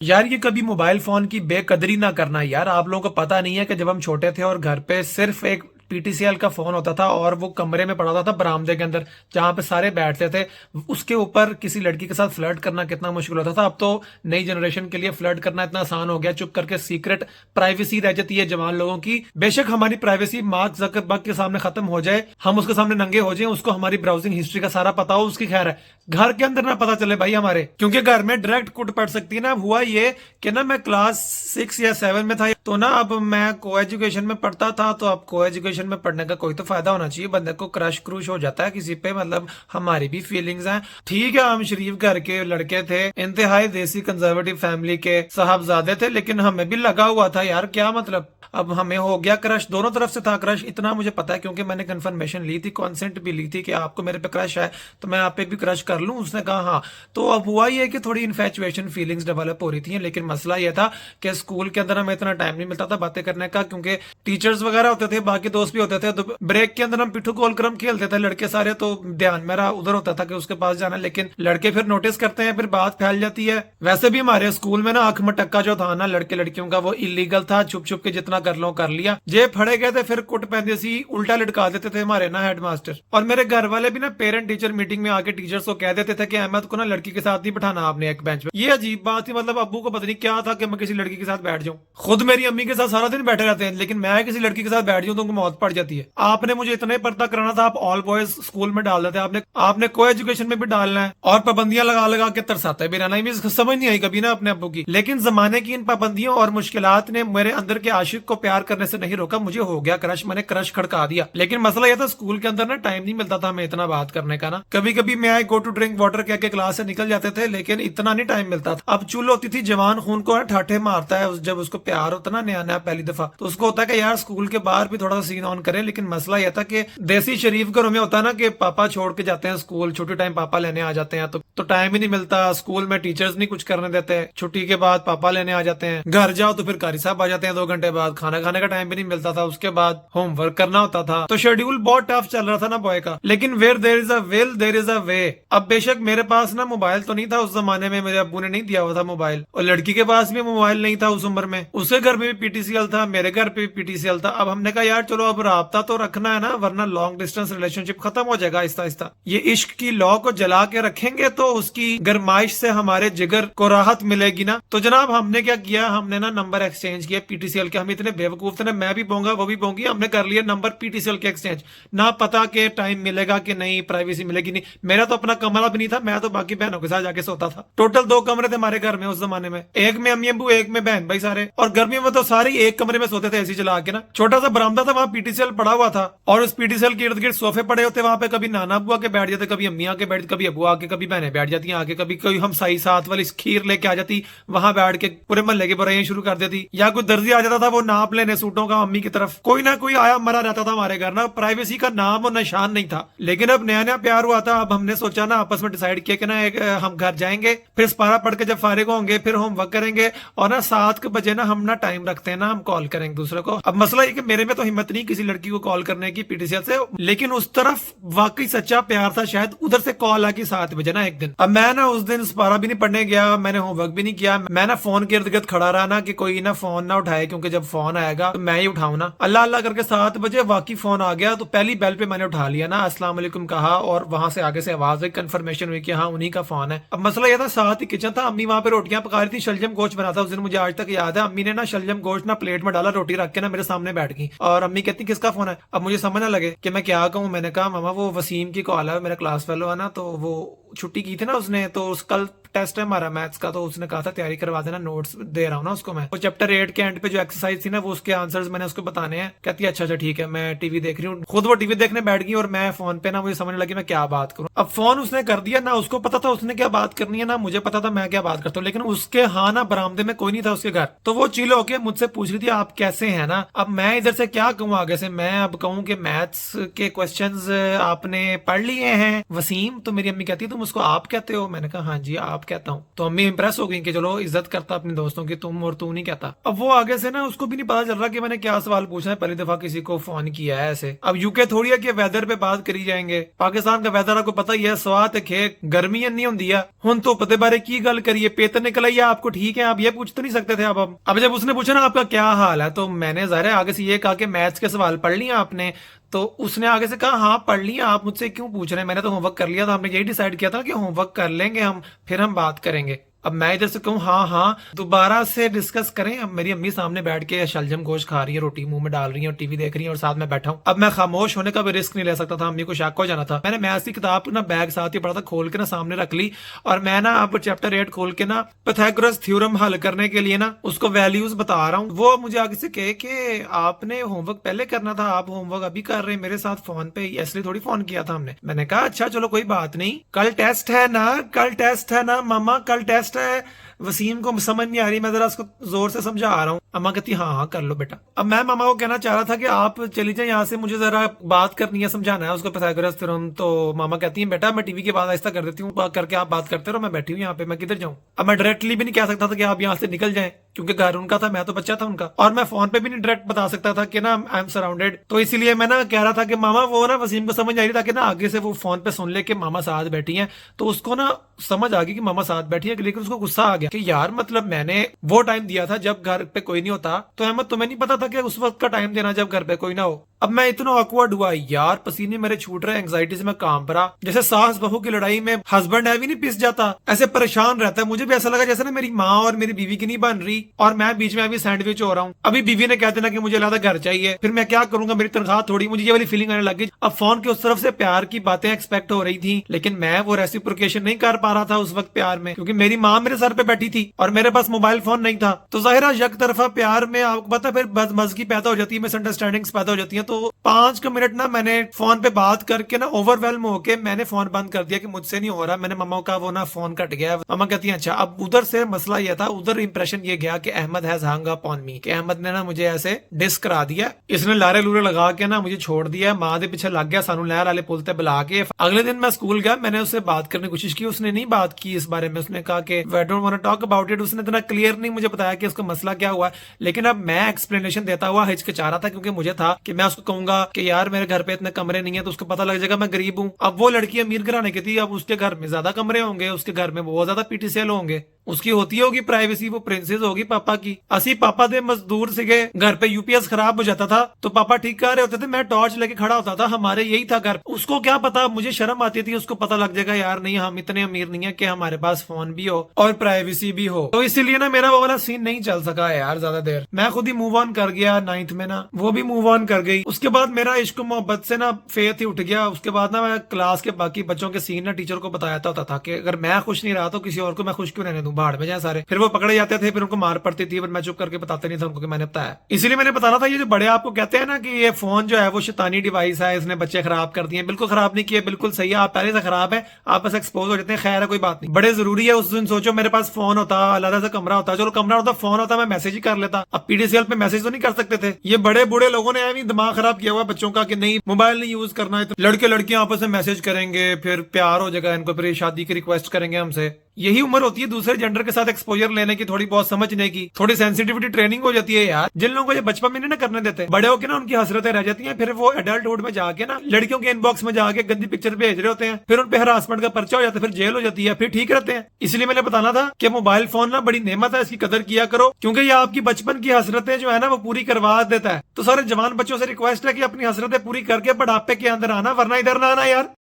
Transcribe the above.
यार ये कभी मोबाइल फोन की बेकदरी ना करना यार। आप लोगों को पता नहीं है कि जब हम छोटे थे और घर पे सिर्फ एक पीटीसीएल का फोन होता था और वो कमरे में पड़ा होता था बरामदे के अंदर जहां पे सारे बैठते थे, उसके ऊपर किसी लड़की के साथ फ्लर्ट करना कितना मुश्किल होता था। अब तो नई जनरेशन के लिए फ्लर्ट करना इतना आसान हो गया, चुप करके सीक्रेट प्राइवेसी रह जाती है जवान लोगों की। बेशक हमारी प्राइवेसी मार्क जकरबर्ग के सामने खत्म हो जाए, हम उसके सामने नंगे हो जाए, उसको हमारी ब्राउजिंग हिस्ट्री का सारा पता हो, उसकी खैर है। घर के अंदर ना पता चले भाई हमारे, क्योंकि घर में डायरेक्ट कुट पड़ सकती है ना। हुआ ये कि ना मैं क्लास 6 या 7 में था, तो ना अब मैं को एजुकेशन में पढ़ता था, तो अब को एजुकेशन में पढ़ने का कोई तो फायदा होना चाहिए। बंदे को क्रश क्रूश हो जाता है किसी पे, मतलब हमारी भी फीलिंग्स हैं। ठीक है, हम शरीफ घर के लड़के थे, इंतहाई देसी कंजर्वेटिव फैमिली के साहबजादे थे, लेकिन हमें भी लगा हुआ था यार, क्या मतलब। अब हमें हो गया क्रश, दोनों तरफ से था क्रश, इतना मुझे पता है क्योंकि मैंने कंफर्मेशन ली थी, कॉन्सेंट भी ली थी कि आपको मेरे पे क्रश है तो मैं आप पे भी क्रश कर लूं। उसने कहा हाँ। तो अब हुआ ये कि थोड़ी इन्फेचुएशन फीलिंग्स डेवलप हो रही थी, लेकिन मसला यह था कि स्कूल के अंदर हमें इतना टाइम नहीं मिलता था बातें करने का, क्योंकि टीचर्स वगैरह होते थे, बाकी दोस्त भी होते थे। तो ब्रेक के अंदर हम पिट्ठू गोल क्रम खेलते थे लड़के सारे, तो ध्यान मेरा उधर होता था कि उसके पास जाना, लेकिन लड़के फिर नोटिस करते हैं, फिर बात फैल जाती है। वैसे भी हमारे स्कूल में ना आंख मटक्का जो था ना लड़के लड़कियों का, वो इलीगल था, छुप छुप के जितना कर लो कर लिया। जे फड़े गए थे फिर कुट पैंदे सी उल्टा लटका देते थे हमारे ना हेडमास्टर। और मेरे घर वाले भी ना पेरेंट टीचर मीटिंग में आके टीचर्स को कह देते थे कि अहमद को ना लड़की के साथ नहीं बिठाना आपने एक बेंच पे। ये अजीब बात थी, मतलब अब्बू को पता नहीं क्या था कि मैं किसी लड़की के साथ बैठ जाऊं। खुद मेरी अम्मी के साथ सारा दिन बैठे रहते हैं, लेकिन मैं किसी लड़की के साथ बैठ जाऊं तो उनको मौत पड़ जाती है। आपने मुझे इतना ही पर्दा कराना था, आप ऑल बॉयज स्कूल में डाल देते, आपने को एजुकेशन में भी डालना है और पाबंदियां लगा लगा के तरसाते भी रहना। ये समझ नहीं आई कभी ना अपने अब्बू की, लेकिन जमाने की इन पाबंदियों और मुश्किलात ने मेरे अंदर के आशिक को प्यार करने से नहीं रोका। मुझे हो गया क्रश, मैंने क्रश खड़का दिया। लेकिन मसला यह था स्कूल के अंदर ना टाइम नहीं मिलता था हमें इतना बात करने का ना। कभी कभी मैं आई गो टू ड्रिंक वाटर कह के क्लास से निकल जाते थे, लेकिन इतना नहीं टाइम मिलता था। अब चुल होती थी, जवान खून को ठाठे मारता है जब उसको प्यार होता ना नया नया पहली दफा, तो उसको होता है कि यार स्कूल के बाहर भी थोड़ा सा सीन ऑन करें। लेकिन मसला यह था कि देसी शरीफ घरों में होता है ना कि पापा छोड़ के जाते हैं स्कूल, छुट्टी टाइम पापा लेने आ जाते हैं, तो टाइम ही नहीं मिलता। स्कूल में टीचर्स नहीं कुछ करने देते, छुट्टी के बाद पापा लेने आ जाते हैं। घर जाओ तो फिर कारी साहब आ जाते हैं 2 घंटे बाद। खाना खाने का टाइम भी नहीं मिलता था, उसके बाद होमवर्क करना होता था। तो शेड्यूल बहुत टफ चल रहा था ना बॉय का। लेकिन where there is a will there is a way. अब बेशक मेरे पास ना मोबाइल तो नहीं था उस जमाने में, मेरे अब्बू ने नहीं दिया हुआ था मोबाइल, और लड़की के पास भी मोबाइल नहीं था उस उम्र में। उसके घर में भी पीटीसीएल था, मेरे घर पे भी पीटीसीएल था। अब हमने कहा यार चलो अब राब्ता तो रखना है ना, वरना लॉन्ग डिस्टेंस रिलेशनशिप खत्म हो जाएगा आहिस्ता आहिस्ता। ये इश्क की लौ को जला के रखेंगे तो उसकी गरमाइश से हमारे जिगर को राहत मिलेगी ना। तो जनाब हमने क्या किया, हमने ना नंबर एक्सचेंज किया पीटीसीएल के। हम इतने बेवकूफ थे ना, मैं भी बोंगा वो भी बोंगी, हमने कर लिया नंबर पीटीसीएल के एक्सचेंज। ना पता के टाइम मिलेगा कि नहीं, प्राइवेसी मिलेगी नहीं। मेरा तो अपना कमरा भी नहीं था, मैं तो बाकी बहनों के साथ जाके सोता था। टोटल 2 कमरे थे हमारे घर में उस जमाने में, एक में अम्मी अब्बू, एक में बहन भाई सारे। और गर्मियों में तो सारे एक कमरे में सोते थे एसी चला के ना। छोटा सा बरामदा था, वहां पीटीसीएल पड़ा हुआ था, और उस पीटीसीएल के इर्द गिर्द सोफे पड़े होते। वहां पे कभी नाना अब्बू आके बैठ जाते, कभी अम्मी आके बैठ, कभी अब्बू आके, कभी बहनें बैठ जाती आके, कभी कोई हम साई साथ वाली खीर लेके आ जाती, वहां बैठ के पूरे मोहल्ले के बुराइयां शुरू कर देती। या कोई दर्जी आ जाता था वो नाप लेने सूटों का अम्मी की तरफ। कोई ना कोई आया मरा रहता था हमारे घर ना, प्राइवेसी का नाम और निशान नहीं था। लेकिन अब नया नया प्यार हुआ था। अब हमने सोचा ना, आपस में डिसाइड किया कि ना एक हम घर जाएंगे, फिर पारा पढ़ के जब फारिग होंगे फिर होमवर्क करेंगे, और ना 7 बजे ना हम ना टाइम रखते हैं ना, हम कॉल करेंगे दूसरे को। अब मसला ये कि मेरे में तो हिम्मत नहीं किसी लड़की को कॉल करने की पीटीसीएल से, लेकिन उस तरफ वाकई सच्चा प्यार था शायद, उधर से कॉल आ गई 7 बजे ना एक दिन। अब मैं ना उस दिन पारा भी नहीं पढ़ने गया, मैंने होमवर्क भी नहीं किया। मैं ना फोन के इर्द गिर्द खड़ा रहा ना कि कोई ना फोन ना उठाए, क्योंकि जब फोन आएगा तो मैं ही उठाऊं ना। अल्लाह अल्लाह करके 7 बजे वाकई फोन आ गया, तो पहली बेल पे मैंने उठा लिया ना, अस्सलाम वालेकुम कहा, और वहां से आगे से आवाज हुई, कंफर्मेशन हुई कि हाँ उन्हीं का फोन है। अब मसला यह था साथ ही किचन था, अम्मी वहां पे रोटियां पका रही थी, शलजम गोश्त बना था उस दिन, मुझे आज तक याद है। अम्मी ने ना शलजम गोश्त ना प्लेट में डाला, रोटी रख के ना मेरे सामने बैठ गई, और अम्मी कहती किसका फोन है। अब मुझे समझ ना लगे कि मैं क्या कहूँ। मैंने कहा मामा वो वसीम की कॉल है, मेरा क्लास फेलो है ना, तो वो छुट्टी की थी ना उसने, तो कल टेस्ट है हमारा मैथ्स का, तो उसने कहा था तैयारी करवा देना, नोट्स दे रहा हूँ ना उसको मैं। वो चैप्टर 8 के एंड पे जो एक्सरसाइज थी ना, वो उसके आंसर्स मैंने उसको बताने हैं। कहती है अच्छा अच्छा ठीक है, मैं टीवी देख रही हूँ। खुद वो टीवी देखने बैठ गई और मैं फोन पे ना, मुझे समझने लगी मैं क्या बात करूँ। अब फोन उसने कर दिया ना, उसको पता था उसने क्या बात करनी है, ना मुझे पता था मैं क्या बात करता हूँ। लेकिन उसके हाँ ना बरामदे में कोई नहीं था उसके घर, तो वो चिल होके मुझसे पूछ रही थी आप कैसे हैं ना। अब मैं इधर से क्या कहूँ आगे से, मैं अब कहूँ कि मैथ्स के क्वेश्चंस आपने पढ़ लिए हैं वसीम, तो मेरी अम्मी कहती है तुम उसको आप कहते हो। मैंने कहा हाँ जी आप आप कहता हूँ। तो अम्मी इंप्रेस हो गई कि चलो इज्जत करता अपने दोस्तों की, तुम और तू नहीं कहता। अब वो आगे से ना उसको भी नहीं पता चल रहा कि मैंने क्या सवाल पूछा है, पहली दफा किसी को फोन किया है ऐसे। अब यूके थोड़ी है कि वेदर पे बात करी जाएंगे, पाकिस्तान का वेदर आपको पता ही है, स्वात खे गर्मी नहीं होंगी है। हुन तो पते बारे की गल करिए, पेत निकल आई है आपको, ठीक है आप ये पूछ तो नहीं सकते थे। अब जब उसने पूछा ना आपका क्या हाल है, तो मैंने ज़ाहिर है आगे से ये कहा कि मैथ्स के सवाल पढ़ लिए आपने। तो उसने आगे से कहा हाँ पढ़ लिया, आप मुझसे क्यों पूछ रहे हैं, मैंने तो होमवर्क कर लिया था, हमने यही डिसाइड किया था कि होमवर्क कर लेंगे हम, फिर हम बात करेंगे। अब मैं इधर से कहूँ हाँ हाँ दोबारा से डिस्कस करें। अब मेरी अम्मी सामने बैठ के शलजम गोश्त खा रही है, रोटी मुंह में डाल रही है और टीवी देख रही है और साथ में बैठा हूँ। अब मैं खामोश होने का भी रिस्क नहीं ले सकता था, अम्मी को शक हो जाना था। मैंने मैथ्स की किताब ना बैग साथ ही पढ़ा था, खोल के ना सामने रख ली और मैं ना अब चैप्टर 8 खोल के ना पाइथागोरस थ्योरम हल करने के लिए ना उसको वैल्यूज बता रहा हूँ। वो मुझे आगे से कहे कि आपने होमवर्क पहले करना था, आप होमवर्क अभी कर रहे हैं मेरे साथ फोन पे, इसलिए थोड़ी फोन किया था हमने। मैंने कहा अच्छा चलो कोई बात नहीं, कल टेस्ट है ना, कल टेस्ट है ना मामा, कल टेस्ट है। वसीम को समझ नहीं आ रही, मैं जरा उसको जोर से समझा रहा हूँ। अम्मा कहती हाँ हाँ कर लो बेटा। अब मैं मामा को कहना चाह रहा था कि आप चली जाए यहाँ से, मुझे जरा बात करनी है, समझाना है उसको पाइथागोरस थ्योरम। तो मामा कहती है बेटा मैं टीवी की बात आहिस्ता कर देती हूँ, करके आप बात करते रहो, मैं बैठी हूँ यहाँ पे, मैं किधर जाऊँ। अब मैं डायरेक्टली भी नहीं कह सकता था कि आप यहाँ से निकल जाए, क्योंकि घर उनका था, मैं तो बच्चा था उनका, और मैं फोन पे भी नहीं डायरेक्ट बता सकता था कि ना आई एम सराउंडेड। तो इसीलिए मैं ना कह रहा था कि मामा वो ना वसीम को समझ आ रही था कि ना आगे से वो फोन पे सुन ले कि मामा साथ बैठी हैं, तो उसको ना समझ आ गई कि मामा साथ बैठी है, लेकिन उसको गुस्सा आ गया कि यार मतलब मैंने वो टाइम दिया था जब घर पे कोई नहीं होता, तो अहमद तुम्हें नहीं पता था कि उस वक्त का टाइम देना जब घर पे कोई ना हो। अब मैं इतना ऑकवर्ड हुआ यार, पसीने मेरे छूट रहे, एंग्जाइटी से मैं कांप रहा, जैसे सास बहू की लड़ाई में हस्बैंड है भी नहीं पिस जाता, ऐसे परेशान रहता है। मुझे भी ऐसा लगा जैसे ना मेरी माँ और मेरी बीवी की नहीं बन रही और मैं बीच में अभी सैंडविच हो रहा हूँ। अभी बीवी ने कह देना कि मुझे ज्यादा घर चाहिए, फिर मैं क्या करूंगा, मेरी तनख्वाह थोड़ी, मुझे ये वाली फीलिंग आने लगी। अब फोन के उस तरफ से प्यार की बातें एक्सपेक्ट हो रही थी, लेकिन मैं वो रेसिप्रोकेशन नहीं कर पा रहा था उस वक्त प्यार में, क्योंकि मेरी माँ मेरे सर पे बैठी थी और मेरे पास मोबाइल फोन नहीं था। तो जाहिर यक तरफा प्यार में आपको पता फिर बदमजगी पैदा हो जाती है, मिसअंडरस्टैंडिंग्स पैदा हो जाती है। तो 5 मिनट ना मैंने फोन पे बात करके ना ओवरवेलम होके मैंने फोन बंद कर दिया कि मुझसे नहीं हो रहा। मैंने मम्मा का वो ना फोन कट गया। मम्मा कहती है अच्छा। अब उधर से मसला ये था, उधर इंप्रेशन ये गया कि Ahmed has hung up on me, कि अहमद ने ना मुझे ऐसे डिस करा दिया, इसने लारे लूरे लगा के ना मुझे छोड़ दिया, माँ के पीछे लग गया, सानू लहर वाले पुल ते बुला के। अगले दिन मैं स्कूल गया, मैंने उससे बात करने की कोशिश की, उसने नहीं बात की इस बारे में, उसने कहा कि I don't want to talk about it. उसने इतना क्लियर नहीं मुझे बताया कि उसका मसला क्या हुआ। लेकिन अब मैं एक्सप्लेनेशन देता हुआ हिचकिचा रहा था, क्योंकि मुझे था कि मैं उसको कहूंगा कि यार मेरे घर पे इतने कमरे नहीं है, तो उसको पता लग जाएगा मैं गरीब हूँ। अब वो लड़की अमीर घराने की थी, अब उसके घर में ज्यादा कमरे होंगे, उसके घर में बहुत ज्यादा पीटीसीएल होंगे, उसकी होती होगी प्राइवेसी, वो प्रिंसेस होगी पापा की। असी पापा दे मजदूर सिगे, घर पे यूपीएस खराब हो जाता था तो पापा ठीक कर रहे होते थे, मैं टॉर्च लेके खड़ा होता था, हमारे यही था घर। उसको क्या पता, मुझे शर्म आती थी, उसको पता लग जाएगा यार नहीं हम इतने अमीर नहीं है कि हमारे पास फोन भी हो और प्राइवेसी भी हो। तो इसीलिए ना मेरा वो वाला सीन नहीं चल सका है यार ज्यादा देर। मैं खुद ही मूव ऑन कर गया 9th में ना, वो भी मूव ऑन कर गई। उसके बाद मेरा इश्क मोहब्बत से ना फेथ ही उठ गया। उसके बाद ना मैं क्लास के बाकी बच्चों के सीन ना टीचर को बताया होता था कि अगर मैं खुश नहीं रहा तो किसी और को मैं खुश क्यों रहने दूं, भाड़ में जाए सारे। फिर वो पकड़े जाते थे, फिर उनको मार पड़ती थी, पर मैं चुप करके बताते नहीं था उनको कि मैंने बताया। इसीलिए मैंने बताना था, ये जो बड़े आपको कहते हैं ना कि ये फोन जो है वो शैतानी डिवाइस है, इसने बच्चे खराब कर दिए, बिल्कुल खराब नहीं किए, बिल्कुल सही है, आप पहले से खराब है, आप बस एक्सपोज हो जाते हैं। खैर है कोई बात नहीं, बड़े जरूरी है। उस दिन सोचो मेरे पास फोन होता, अलग से कमरा होता, चलो कमरा होता, फोन होता, मैं मैसेज ही कर लेता। अब पीडीसीएल पे मैसेज तो नहीं कर सकते थे। ये बड़े बूढ़े लोगों ने भी दिमाग खराब किया हुआ बच्चों का कि नहीं मोबाइल नहीं यूज करना है, तो लड़के लड़कियां आपस में मैसेज करेंगे, फिर प्यार हो जाएगा इनको, फिर शादी की रिक्वेस्ट करेंगे हमसे। यही उम्र होती है दूसरे जेंडर के साथ एक्सपोजर लेने की, थोड़ी बहुत समझने की, थोड़ी सेंसिटिविटी ट्रेनिंग हो जाती है यार। जिन लोगों को ये बचपन में नहीं ना करने देते, बड़े होके ना उनकी हसरतें रह जाती हैं, फिर वो एडल्टहुड में जाके ना लड़कियों के इनबॉक्स में जाके गंदी पिक्चर भेज रहे होते हैं, फिर उन पे हरासमेंट का पर्चा हो जाता है, फिर जेल हो जाती है, फिर ठीक रहते हैं। इसलिए मैंने बताना था कि मोबाइल फोन ना बड़ी नेमत है, इसकी कदर किया करो, क्योंकि ये आपकी बचपन की हसरतें जो है ना वो पूरी करवा देता है। तो सारे जवान बच्चों से रिक्वेस्ट है कि अपनी हसरतें पूरी करके बुढ़ापे के अंदर आना, वरना इधर ना आना यार।